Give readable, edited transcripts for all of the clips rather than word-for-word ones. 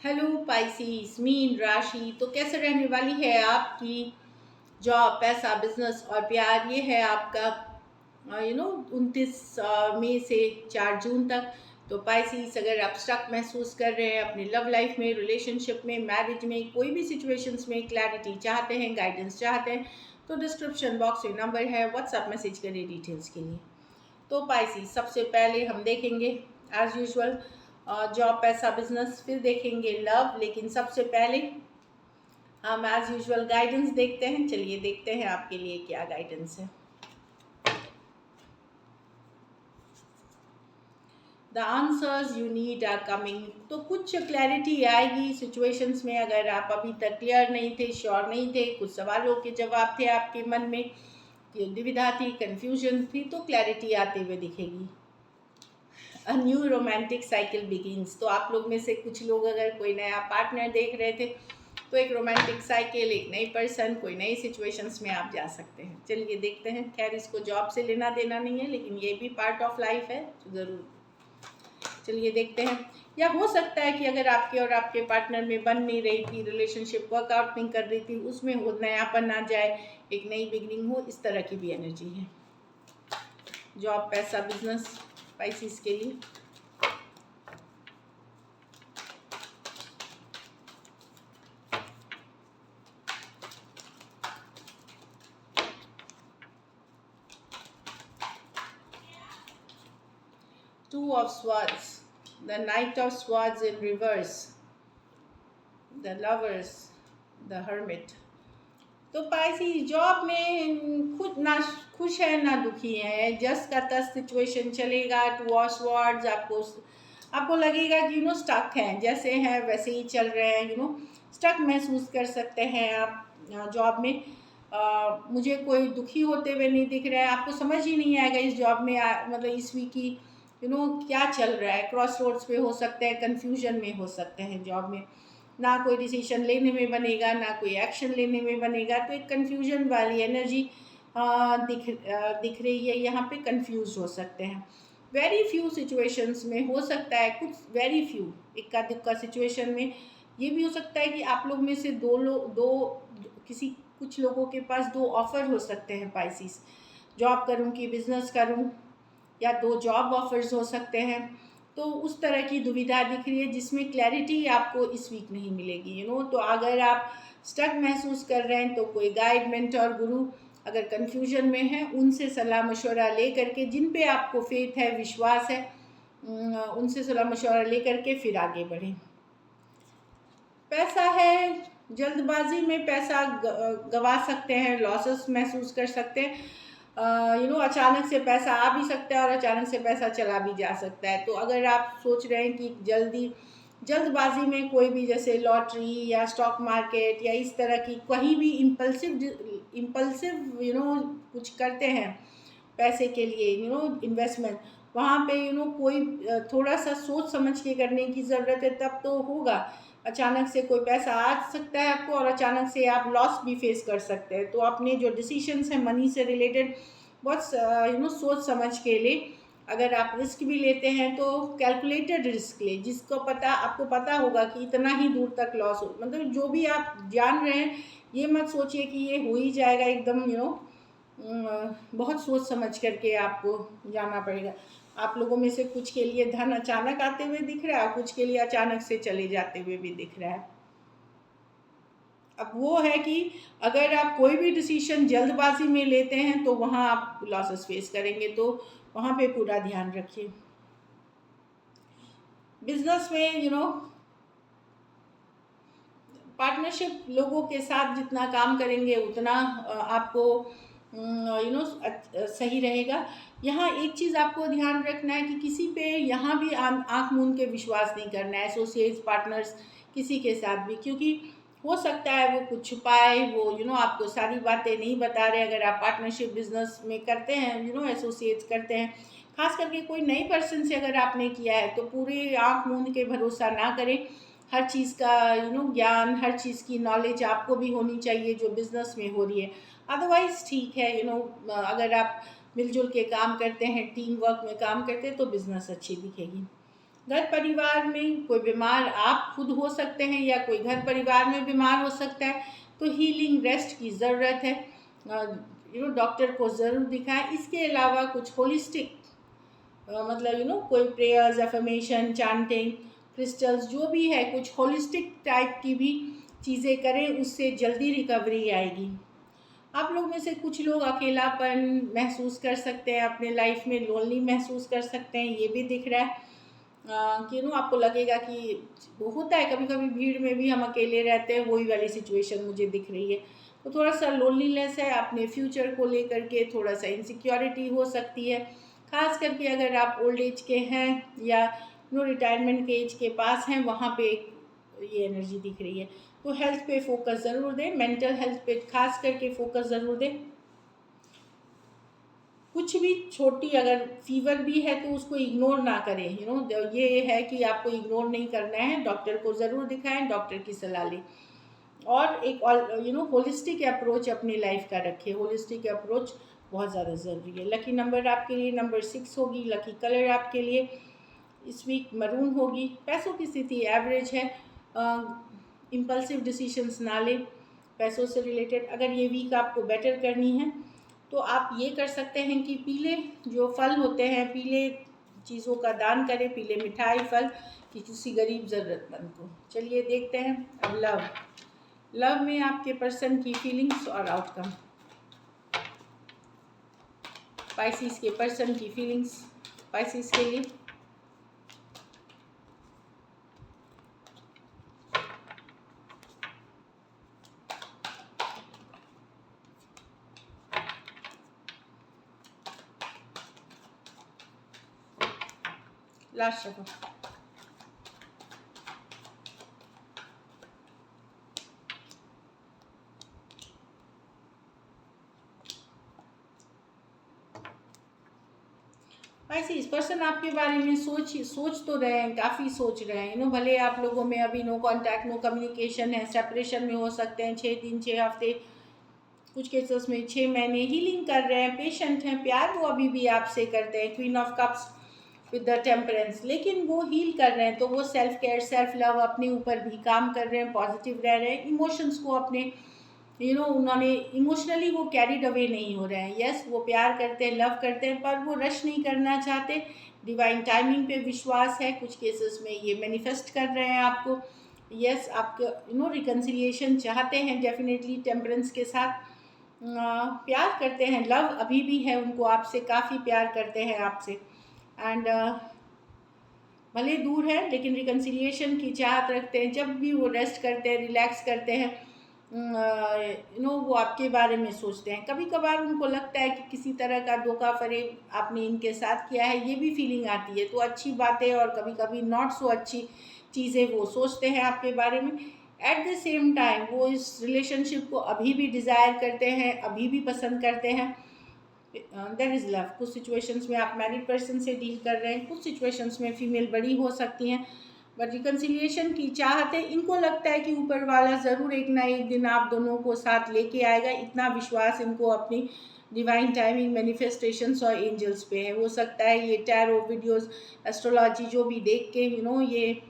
Hello पाइसीस mean राशि। तो कैसे रहने वाली है आपकी जॉब, पैसा, बिजनेस और प्यार? ये है आपका 29 मई से 4 जून तक। तो पाइसीस, अगर आप स्टक महसूस कर रहे हैं अपनी लव लाइफ में, रिलेशनशिप में, मैरिज में, कोई भी सिचुएशंस में क्लैरिटी चाहते हैं, गाइडेंस चाहते हैं, तो डिस्क्रिप्शन बॉक्स में नंबर है, व्हाट्सएप मैसेज करिए डिटेल्स के लिए। तो पाइसीस, सबसे पहले हम देखेंगे एज यूजुअल जॉब, पैसा, बिजनेस, फिर देखेंगे लव, लेकिन सबसे पहले हम एज यूजुअल गाइडेंस देखते हैं। चलिए देखते हैं आपके लिए क्या गाइडेंस है। The answers you need are coming. तो कुछ क्लैरिटी आएगी सिचुएशंस में। अगर आप अभी तक क्लियर नहीं थे, श्योर नहीं थे, कुछ सवालों के जवाब थे आपके मन में, दुविधा थी, कंफ्यूजन थी, तो क्लैरिटी आते हुए दिखेगी। A new romantic cycle begins. तो आप लोग में से कुछ लोग अगर कोई नया पार्टनर देख रहे थे, तो एक रोमांटिक साइकिल, एक नई पर्सन, कोई नई सिचुएशंस में आप जा सकते हैं। चलिए देखते हैं। खैर, इसको जॉब से लेना देना नहीं है, लेकिन ये भी पार्ट ऑफ लाइफ है, तो ज़रूर चलिए देखते हैं। या हो सकता है कि अगर आपके और आपके पार्टनर में बन नहीं रही थी, रिलेशनशिप वर्कआउट नहीं कर रही थी, उसमें वो नयापन आ जाए, एक नई बिगनिंग हो, इस तरह की भी एनर्जी है। जॉब, पैसा, बिजनेस पाइसिस के लिए। Two of Swords, the Knight of Swords in reverse, the Lovers, the Hermit. तो पाइसी जॉब में खुद ना खुश है ना दुखी है, जस्ट का तस्ट सिचुएशन चलेगा। टू ऑफ स्वॉर्ड्स, आपको लगेगा कि स्टक हैं, जैसे हैं वैसे ही चल रहे हैं। स्टक महसूस कर सकते हैं आप जॉब में। मुझे कोई दुखी होते हुए नहीं दिख रहा है। आपको समझ ही नहीं आएगा इस जॉब में मतलब इस वीक की क्या चल रहा है। क्रॉस रोड्स पे हो सकते हैं, कन्फ्यूजन में हो सकते हैं जॉब में। ना कोई डिसीजन लेने में बनेगा, ना कोई एक्शन लेने में बनेगा। तो एक कन्फ्यूजन वाली एनर्जी दिख रही है यहाँ पे। कन्फ्यूज हो सकते हैं। वेरी फ्यू सिचुएशंस में हो सकता है, कुछ वेरी फ्यू, इक्का दुक्का सिचुएशन में ये भी हो सकता है कि आप लोग में से कुछ लोगों के पास दो ऑफर हो सकते हैं पाइसिस। जॉब करूं कि बिजनेस करूं, या दो जॉब ऑफर्स हो सकते हैं। तो उस तरह की दुविधा दिख रही है, जिसमें क्लैरिटी आपको इस वीक नहीं मिलेगी। तो अगर आप स्टक महसूस कर रहे हैं, तो कोई गाइड, मेंटर, गुरु अगर कंफ्यूजन में है, उनसे सलाह मशवरा ले करके, जिन पे आपको फेथ है, विश्वास है, उनसे सलाह मशवरा ले करके फिर आगे बढ़ें। पैसा है, जल्दबाजी में पैसा गवा सकते हैं, लॉसेस महसूस कर सकते हैं। अचानक से पैसा आ भी सकता है और अचानक से पैसा चला भी जा सकता है। तो अगर आप सोच रहे हैं कि जल्दबाजी में कोई भी, जैसे लॉटरी या स्टॉक मार्केट या इस तरह की कहीं भी इम्पल्सिव कुछ करते हैं पैसे के लिए, इन्वेस्टमेंट, वहाँ पे कोई थोड़ा सा सोच समझ के करने की ज़रूरत है, तब तो होगा। अचानक से कोई पैसा आ सकता है आपको, और अचानक से आप लॉस भी फेस कर सकते हैं। तो अपने जो डिसीशंस हैं मनी से रिलेटेड, बहुत सोच समझ के ले। अगर आप रिस्क भी लेते हैं तो कैलकुलेटेड रिस्क ले, जिसको आपको पता होगा कि इतना ही दूर तक लॉस हो। मतलब जो भी आप जान रहे हैं, ये मत सोचिए कि ये हो ही जाएगा एकदम। बहुत सोच समझ करके आपको जाना पड़ेगा। आप लोगों में से कुछ के लिए धन अचानक आते हुए दिख रहा है, कुछ के लिए अचानक से चले जाते हुए भी दिख रहा है। अब वो है कि अगर आप कोई भी डिसीजन जल्दबाजी में लेते हैं, तो वहाँ आप लॉसेस फेस करेंगे, तो वहाँ पे पूरा ध्यान रखिए। बिजनेस में पार्टनरशिप लोगों के साथ जितना काम करेंगे, उतना आपको सही रहेगा। यहाँ एक चीज़ आपको ध्यान रखना है कि किसी पे यहाँ भी आँख मूंद के विश्वास नहीं करना है, एसोसिएट्स, पार्टनर्स, किसी के साथ भी। क्योंकि हो सकता है वो कुछ छुपाए, वो आपको सारी बातें नहीं बता रहे। अगर आप पार्टनरशिप बिजनेस में करते हैं, एसोसिएट्स करते हैं, खास करके कोई नई पर्सन से अगर आपने किया है, तो पूरे आँख मूंद के भरोसा ना करें। हर चीज़ का ज्ञान, हर चीज़ की नॉलेज आपको भी होनी चाहिए जो बिज़नेस में हो रही है। अदरवाइज़ ठीक है, अगर आप मिलजुल के काम करते हैं, टीम वर्क में काम करते हैं, तो बिज़नेस अच्छी दिखेगी। घर परिवार में कोई बीमार आप खुद हो सकते हैं या कोई घर परिवार में बीमार हो सकता है, तो हीलिंग रेस्ट की ज़रूरत है। डॉक्टर को ज़रूर दिखाएं। इसके अलावा कुछ होलिस्टिक मतलब कोई प्रेयर्स, एफर्मेशन, चांटिंग, क्रिस्टल्स जो भी है, कुछ होलिस्टिक टाइप की भी चीज़ें करें, उससे जल्दी रिकवरी आएगी। आप लोग में से कुछ लोग अकेलापन महसूस कर सकते हैं, अपने लाइफ में लोनली महसूस कर सकते हैं, ये भी दिख रहा है कि आपको लगेगा कि वो होता है कभी कभी भीड़ में भी हम अकेले रहते हैं, वही वाली सिचुएशन मुझे दिख रही है। तो थोड़ा सा लोनलीनेस है, अपने फ्यूचर को लेकर के थोड़ा सा इनसिक्योरिटी हो सकती है, खास करके अगर आप ओल्ड एज के हैं या रिटायरमेंट के एज के पास हैं, वहाँ पे ये एनर्जी दिख रही है। तो हेल्थ पे फोकस ज़रूर दें, मेंटल हेल्थ पे खास करके फोकस ज़रूर दें। कुछ भी छोटी अगर फीवर भी है तो उसको इग्नोर ना करें। ये है कि आपको इग्नोर नहीं करना है, डॉक्टर को ज़रूर दिखाएं, डॉक्टर की सलाह लें। और एक होलिस्टिक अप्रोच अपनी लाइफ का रखें। होलिस्टिक अप्रोच बहुत ज़्यादा ज़रूरी है। लकी नंबर आपके लिए नंबर 6 होगी। लकी कलर आपके लिए इस वीक मरून होगी। पैसों की स्थिति एवरेज है। इम्पल्सिव डिसीजंस ना लें पैसों से रिलेटेड। अगर ये वीक आपको बेटर करनी है तो आप ये कर सकते हैं कि पीले जो फल होते हैं, पीले चीज़ों का दान करें, पीले मिठाई फल किसी गरीब ज़रूरतमंद को। चलिए देखते हैं अब लव में आपके पर्सन की फीलिंग्स और आउटकम। पाइसिस के पर्सन की फीलिंग्स पाइसिस के लिए। Last shuffle. पाइसिस पर्सन आपके बारे में सोच तो रहे हैं, काफ़ी सोच रहे हैं। भले आप लोगों में अभी नो कांटेक्ट, नो कम्युनिकेशन है, सेपरेशन में हो सकते हैं 6 दिन, 6 हफ्ते, कुछ केसेस में 6 महीने। हीलिंग कर रहे हैं, पेशेंट हैं, प्यार वो अभी भी आपसे करते हैं। Queen of cups with the temperance. लेकिन वो हील कर रहे हैं, तो वो सेल्फ केयर, सेल्फ लव, अपने ऊपर भी काम कर रहे हैं, पॉजिटिव रह रहे हैं। इमोशंस को अपने उन्होंने इमोशनली वो कैरिड अवे नहीं हो रहे हैं। यस, वो प्यार करते हैं, लव करते हैं, पर वो रश नहीं करना चाहते। डिवाइन टाइमिंग पे विश्वास है। कुछ केसेस में ये मैनिफेस्ट कर रहे हैं आपको। यस, आपको रिकन्सिलिएशन चाहते हैं डेफिनेटली टेम्परेंस के साथ। प्यार करते हैं, लव अभी भी है उनको आपसे, काफ़ी प्यार करते हैं आपसे। एंड भले दूर है लेकिन रिकन्सिलिएशन की चाहत रखते हैं। जब भी वो रेस्ट करते हैं, रिलैक्स करते हैं, वो आपके बारे में सोचते हैं। कभी कभार उनको लगता है कि किसी तरह का धोखा फरेब आपने इनके साथ किया है, ये भी फीलिंग आती है। तो अच्छी बातें और कभी कभी नॉट सो अच्छी चीज़ें वो सोचते हैं आपके बारे में। एट द सेम टाइम वो इस रिलेशनशिप को अभी भी डिज़ायर करते हैं, अभी भी पसंद करते हैं। There is love. कुछ सिचुएशंस में आप मैरिड पर्सन से डील कर रहे हैं, कुछ सिचुएशंस में फीमेल बड़ी हो सकती हैं, बट रिकन्सिलिएशन की चाहत है। इनको लगता है कि ऊपर वाला ज़रूर एक ना एक दिन आप दोनों को साथ लेके आएगा। इतना विश्वास इनको अपनी डिवाइन टाइमिंग, मैनिफेस्टेशंस और एंजल्स पे है। हो सकता है ये टैरो वीडियोस, एस्ट्रोलॉजी जो भी देख के ये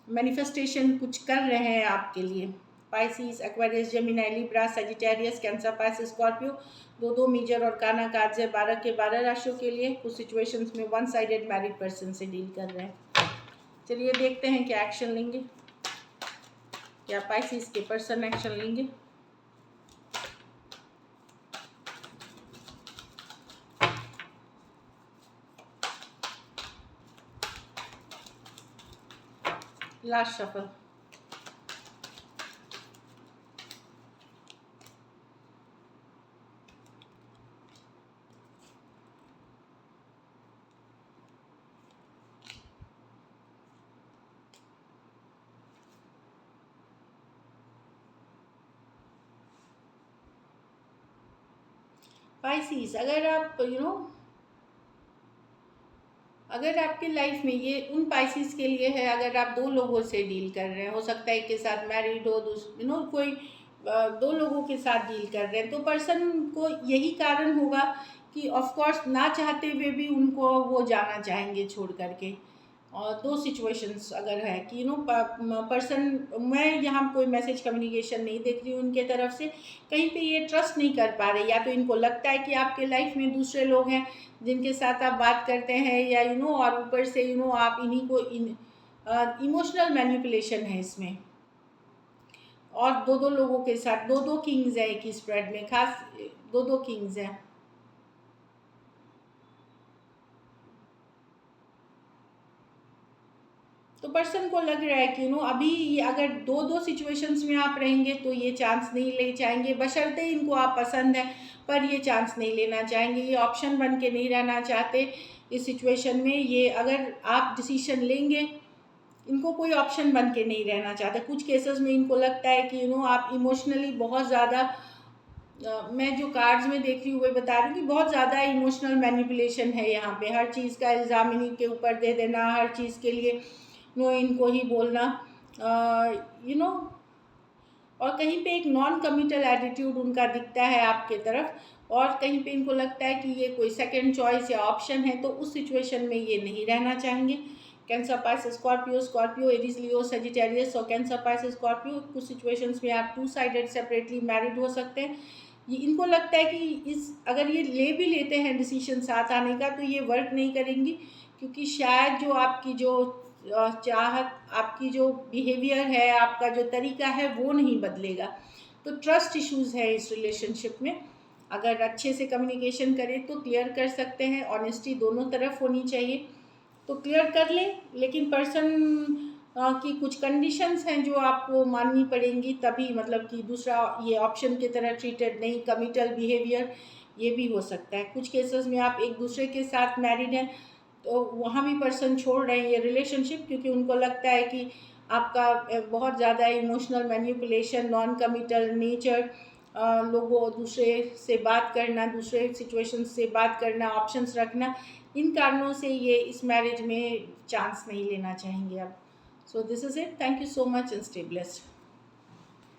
मैनिफेस्टेशन कुछ कर रहे हैं आपके लिए। Pisces, Aquarius, Gemini, Libra, Sagittarius, cancer, Pisces, Scorpio, दो मेजर और काना कार्ड्स है 12 के 12 राशियों के लिए। कुछ सिचुएशंस में वन साइडेड मैरिड पर्सन से डील कर रहे हैं। चलिए देखते हैं क्या एक्शन लेंगे, क्या पाइसिस के पर्सन एक्शन लेंगे। Last shuffle. पाइसिस, अगर आप अगर आपके लाइफ में ये उन पाइसिस के लिए है, अगर आप दो लोगों से डील कर रहे हैं, हो सकता है एक के साथ मैरिड हो, कोई दो लोगों के साथ डील कर रहे हैं, तो पर्सन को यही कारण होगा कि ऑफ कोर्स ना चाहते हुए भी उनको वो जाना चाहेंगे छोड़ करके। और दो सिचुएशंस अगर है कि पर्सन, मैं यहाँ कोई मैसेज कम्युनिकेशन नहीं देख रही हूँ उनके तरफ से, कहीं पे ये ट्रस्ट नहीं कर पा रहे, या तो इनको लगता है कि आपके लाइफ में दूसरे लोग हैं जिनके साथ आप बात करते हैं, या और ऊपर से आप इन्हीं को इमोशनल मैनिपुलेशन है इसमें। और दो दो लोगों के साथ दो दो किंग्स हैं एक ही स्प्रेड में, खास दो दो किंग्स हैं। तो पर्सन को लग रहा है कि अभी अगर दो दो सिचुएशंस में आप रहेंगे तो ये चांस नहीं ले चाहेंगे, बशर्ते इनको आप पसंद है, पर ये चांस नहीं लेना चाहेंगे, ये ऑप्शन बन के नहीं रहना चाहते इस सिचुएशन में। ये अगर आप डिसीजन लेंगे, इनको कोई ऑप्शन बन के नहीं रहना चाहते। कुछ केसेस में इनको लगता है कि आप इमोशनली बहुत ज़्यादा, मैं जो कार्ड्स में देख रही हूँ वही बता रही हूँ कि बहुत ज़्यादा इमोशनल मैनिपुलेशन है यहाँ पे, हर चीज़ का इल्ज़ाम इन्हीं के ऊपर दे देना, हर चीज़ के लिए इनको ही बोलना, और कहीं पे एक नॉन कमिटल एटीट्यूड उनका दिखता है आपके तरफ, और कहीं पे इनको लगता है कि ये कोई सेकंड चॉइस या ऑप्शन है, तो उस सिचुएशन में ये नहीं रहना चाहेंगे। कैंसर, पाइसेस, स्कॉर्पियो, एरीज, लियो, सेजिटेरियस और कैंसर, पाइसेस, स्कॉर्पियो, कुछ सिचुएशंस में आप 2 साइडेड सेपरेटली मैरिड हो सकते हैं। ये इनको लगता है कि अगर ये ले भी लेते हैं डिसीजन साथ आने का, तो ये वर्क नहीं करेंगी, क्योंकि शायद जो आपकी जो चाहत, आपकी जो बिहेवियर है, आपका जो तरीका है वो नहीं बदलेगा। तो ट्रस्ट इश्यूज़ है इस रिलेशनशिप में। अगर अच्छे से कम्युनिकेशन करें तो क्लियर कर सकते हैं, ऑनेस्टी दोनों तरफ होनी चाहिए, तो क्लियर कर लें। लेकिन पर्सन की कुछ कंडीशंस हैं जो आपको माननी पड़ेंगी, तभी मतलब कि दूसरा ये ऑप्शन की तरह ट्रीटेड नहीं, कमिटल बिहेवियर ये भी हो सकता है। कुछ केसेस में आप एक दूसरे के साथ मैरिड हैं तो वहाँ भी पर्सन छोड़ रहे हैं ये रिलेशनशिप, क्योंकि उनको लगता है कि आपका बहुत ज़्यादा emotional manipulation, non committal nature, लोगों दूसरे से बात करना, दूसरे सिचुएशन से बात करना, ऑप्शंस रखना, इन कारणों से ये इस मैरिज में चांस नहीं लेना चाहेंगे अब। So this is it, thank you so much and stay blessed.